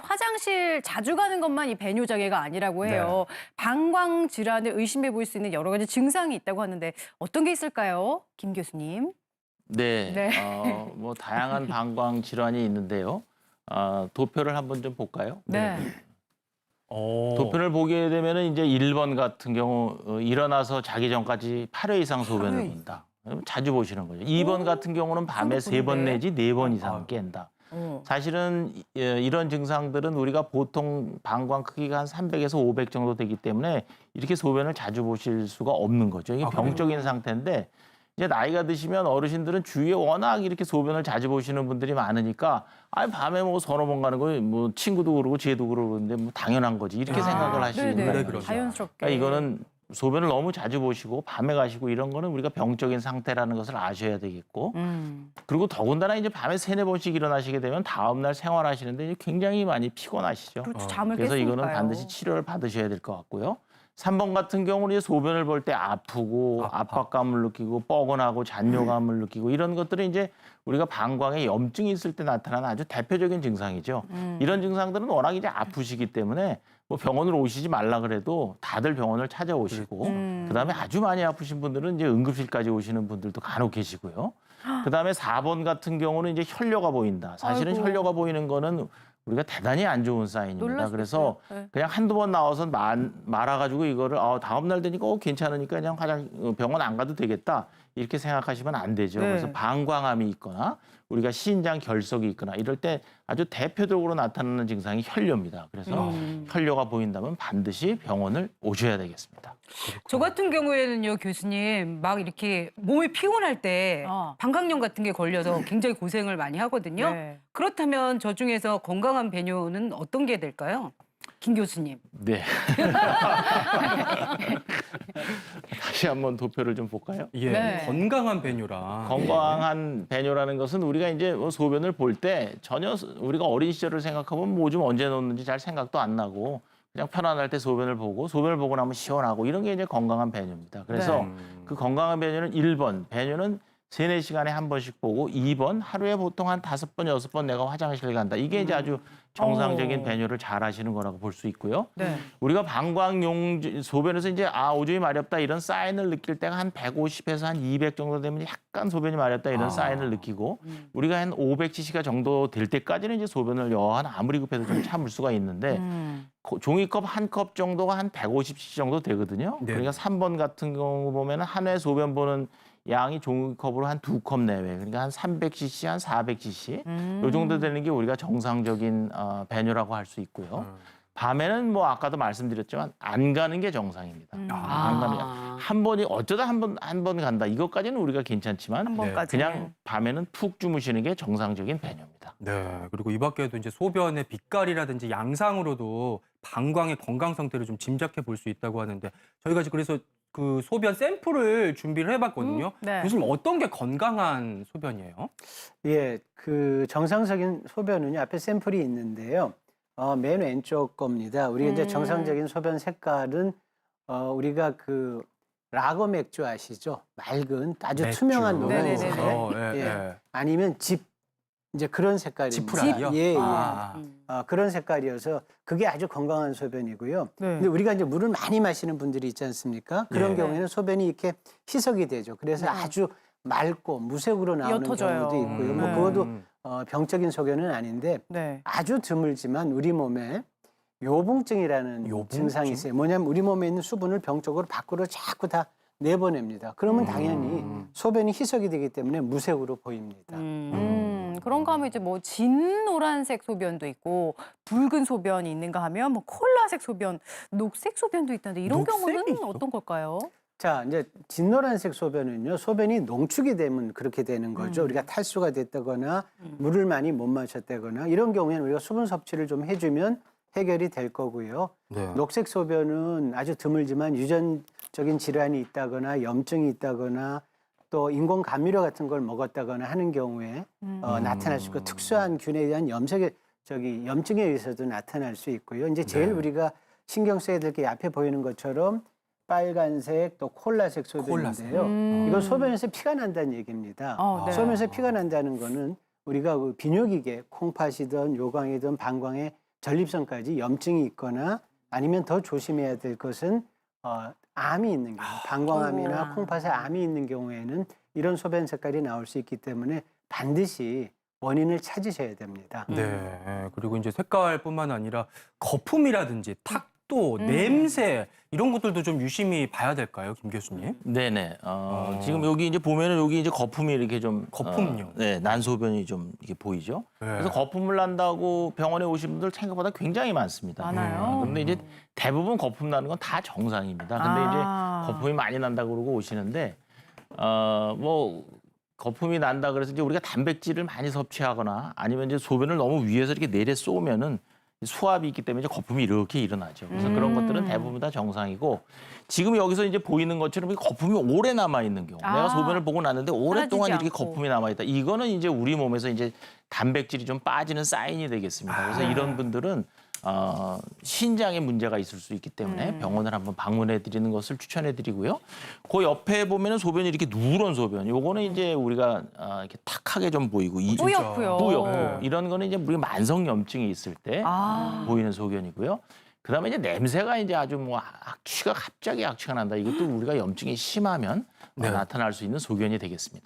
화장실 자주 가는 것만 이 배뇨 장애가 아니라고 해요. 방광 질환을 의심해 볼 수 있는 여러 가지 증상이 있다고 하는데 어떤 게 있을까요? 김 교수님. 네, 네. 뭐 다양한 방광 질환이 있는데요. 도표를 한번 좀 볼까요? 네. 도표를 보게 되면은 이제 1번 같은 경우 일어나서 자기 전까지 8회 이상 소변을 하루에 본다. 자주 보시는 거죠. 2번 같은 경우는 밤에 저도 3번 보는데. 내지 4번 이상 깬다. 사실은 이런 증상들은 우리가 보통 방광 크기가 한 300에서 500 정도 되기 때문에 이렇게 소변을 자주 보실 수가 없는 거죠. 이게 병적인 상태인데 이제 나이가 드시면 어르신들은 주위에 워낙 이렇게 소변을 자주 보시는 분들이 많으니까 밤에 뭐 서너 번 가는 거 뭐 친구도 그러고 쟤도 그러는데 뭐 당연한 거지 이렇게 생각을 하시는 네네. 거예요. 자연스럽게. 그러니까 이거는 소변을 너무 자주 보시고 밤에 가시고 이런 거는 우리가 병적인 상태라는 것을 아셔야 되겠고 그리고 더군다나 이제 밤에 세네 번씩 일어나시게 되면 다음날 생활하시는데 이제 굉장히 많이 피곤하시죠. 그렇죠. 잠을 그래서 이거는 깼으니까요. 반드시 치료를 받으셔야 될 것 같고요. 3번 같은 경우는 이제 소변을 볼 때 아프고 압박감을 느끼고 뻐근하고 잔뇨감을 느끼고 이런 것들은 이제 우리가 방광에 염증이 있을 때 나타나는 아주 대표적인 증상이죠. 이런 증상들은 워낙 이제 아프시기 때문에 뭐 병원으로 오시지 말라 그래도 다들 병원을 찾아오시고 그다음에 아주 많이 아프신 분들은 이제 응급실까지 오시는 분들도 간혹 계시고요. 그다음에 4번 같은 경우는 이제 혈뇨가 보인다. 사실은 아이고. 혈뇨가 보이는 거는 우리가 대단히 안 좋은 사인입니다. 놀랄 수 그래서 있어요. 네. 그냥 한두 번 나와서 말아가지고 이거를 다음 날 되니까 괜찮으니까 그냥 병원 안 가도 되겠다 이렇게 생각하시면 안 되죠. 네. 그래서 방광암이 있거나 우리가 신장 결석이 있거나 이럴 때 아주 대표적으로 나타나는 증상이 혈뇨입니다. 그래서 혈뇨가 보인다면 반드시 병원을 오셔야 되겠습니다. 저 같은 경우에는요, 교수님, 막 이렇게 몸이 피곤할 때 방광염 같은 게 걸려서 굉장히 고생을 많이 하거든요. 네. 그렇다면 저 중에서 건강한 배뇨는 어떤 게 될까요? 김 교수님. 네. 다시 한번 도표를 좀 볼까요? 예, 네. 건강한 배뇨라. 건강한 배뇨라는 것은 우리가 이제 소변을 볼 때 전혀 우리가 어린 시절을 생각하면 뭐 좀 언제 넣었는지 잘 생각도 안 나고 그냥 편안할 때 소변을 보고 나면 시원하고 이런 게 이제 건강한 배뇨입니다. 그래서 네. 그 건강한 배뇨는 1번 배뇨는 3-4시간에 한 번씩 보고 2번 하루에 보통 한 5번, 6번 내가 화장실 간다. 이게 이제 아주 정상적인 배뇨를 잘 하시는 거라고 볼 수 있고요. 네. 우리가 방광용 소변에서 이제 오줌이 마렵다 이런 사인을 느낄 때가 한 150에서 한 200 정도 되면 약간 소변이 마렵다 이런 사인을 느끼고 우리가 한 500cc가 정도 될 때까지는 이제 소변을 여한 아무리 급해도 좀 참을 수가 있는데 종이컵 한 컵 정도가 한 150cc 정도 되거든요. 네. 그러니까 3번 같은 경우 보면은 한 회 소변 보는 양이 종이컵으로 한 2컵 내외, 그러니까 한 300cc, 한 400cc 요 정도 되는 게 우리가 정상적인 배뇨라고 할 수 있고요. 밤에는 뭐 아까도 말씀드렸지만 안 가는 게 정상입니다. 안 가는 게. 한 번이 어쩌다 한 번 간다. 이것까지는 우리가 괜찮지만 한 번까지. 그냥 밤에는 푹 주무시는 게 정상적인 배뇨입니다. 네, 그리고 이 밖에도 이제 소변의 빛깔이라든지 양상으로도 방광의 건강 상태를 좀 짐작해 볼 수 있다고 하는데 저희가 그래서 그 소변 샘플을 준비를 해봤거든요. 네. 교수님 어떤 게 건강한 소변이에요? 예, 그 정상적인 소변은요, 앞에 샘플이 있는데요. 맨 왼쪽 겁니다. 우리가 이제 정상적인 소변 색깔은 우리가 그 라거 맥주 아시죠? 맑은 아주 맥주. 투명한 네네네네. 노란색. 예, 예. 예. 아니면 이제 그런 색깔입니다. 지프라이요? 예, 예. 아. 그런 색깔이어서 그게 아주 건강한 소변이고요. 네. 근데 우리가 이제 물을 많이 마시는 분들이 있지 않습니까? 그런 예. 경우에는 소변이 이렇게 희석이 되죠. 그래서 아주 맑고 무색으로 나오는 옅어져요. 경우도 있고요. 뭐 네. 그것도 병적인 소견은 아닌데 네. 아주 드물지만 우리 몸에 요붕증이라는 요붕증? 증상이 있어요. 뭐냐면 우리 몸에 있는 수분을 병적으로 밖으로 자꾸 다 내보냅니다. 그러면 당연히 소변이 희석이 되기 때문에 무색으로 보입니다. 그런가 하면 이제 뭐 진노란색 소변도 있고 붉은 소변이 있는가 하면 뭐 콜라색 소변, 녹색 소변도 있다는데 이런 녹색이 경우는 있어? 어떤 걸까요? 자, 이제 진노란색 소변은요, 소변이 농축이 되면 그렇게 되는 거죠. 우리가 탈수가 됐다거나 물을 많이 못 마셨다거나 이런 경우에는 우리가 수분 섭취를 좀 해주면 해결이 될 거고요. 네. 녹색 소변은 아주 드물지만 유전적인 질환이 있다거나 염증이 있다거나 또 인공 감미료 같은 걸 먹었다거나 하는 경우에 나타날 수 있고 특수한 균에 의한 염증에 의해서도 나타날 수 있고요. 이제 제일 우리가 신경 써야 될 게 앞에 보이는 것처럼 빨간색 또 콜라색 소변인데요. 이건 소변에서 피가 난다는 얘기입니다. 네. 소변에서 피가 난다는 거는 우리가 그 비뇨기계 콩팥이든 요광이든 방광에 전립선까지 염증이 있거나 아니면 더 조심해야 될 것은 암이 있는 경우, 방광암이나 콩팥에 암이 있는 경우에는 이런 소변 색깔이 나올 수 있기 때문에 반드시 원인을 찾으셔야 됩니다. 네. 그리고 이제 색깔뿐만 아니라 거품이라든지 탁도, 냄새 이런 것들도 좀 유심히 봐야 될까요, 김 교수님? 네네. 지금 여기 이제 보면은 여기 이제 거품이 이렇게 좀 거품요? 네, 난소변이 좀 이게 보이죠. 네. 그래서 거품을 난다고 병원에 오신 분들 생각보다 굉장히 많습니다. 많아요. 근데 이제 대부분 거품 나는 건 다 정상입니다. 근데 이제 거품이 많이 난다고 그러고 오시는데 뭐 거품이 난다 그래서 이제 우리가 단백질을 많이 섭취하거나 아니면 이제 소변을 너무 위에서 이렇게 내려 쏘면은 수압이 있기 때문에 이제 거품이 이렇게 일어나죠. 그래서 그런 것들은 대부분 다 정상이고 지금 여기서 이제 보이는 것처럼 이 거품이 오래 남아 있는 경우, 내가 소변을 보고 났는데 오랫동안 사라지지 이렇게 않고. 거품이 남아 있다. 이거는 이제 우리 몸에서 이제 단백질이 좀 빠지는 사인이 되겠습니다. 그래서 이런 분들은 신장에 문제가 있을 수 있기 때문에 병원을 한번 방문해 드리는 것을 추천해 드리고요. 그 옆에 보면은 소변이 이렇게 누런 소변. 요거는 이제 우리가 이렇게 탁하게 좀 보이고 뿌옇고요. 뿌옇고 이런 거는 이제 우리 만성 염증이 있을 때 보이는 소견이고요. 그다음에 이제 냄새가 이제 아주 뭐 갑자기 악취가 난다. 이것도 우리가 염증이 심하면 나타날 수 있는 소견이 되겠습니다.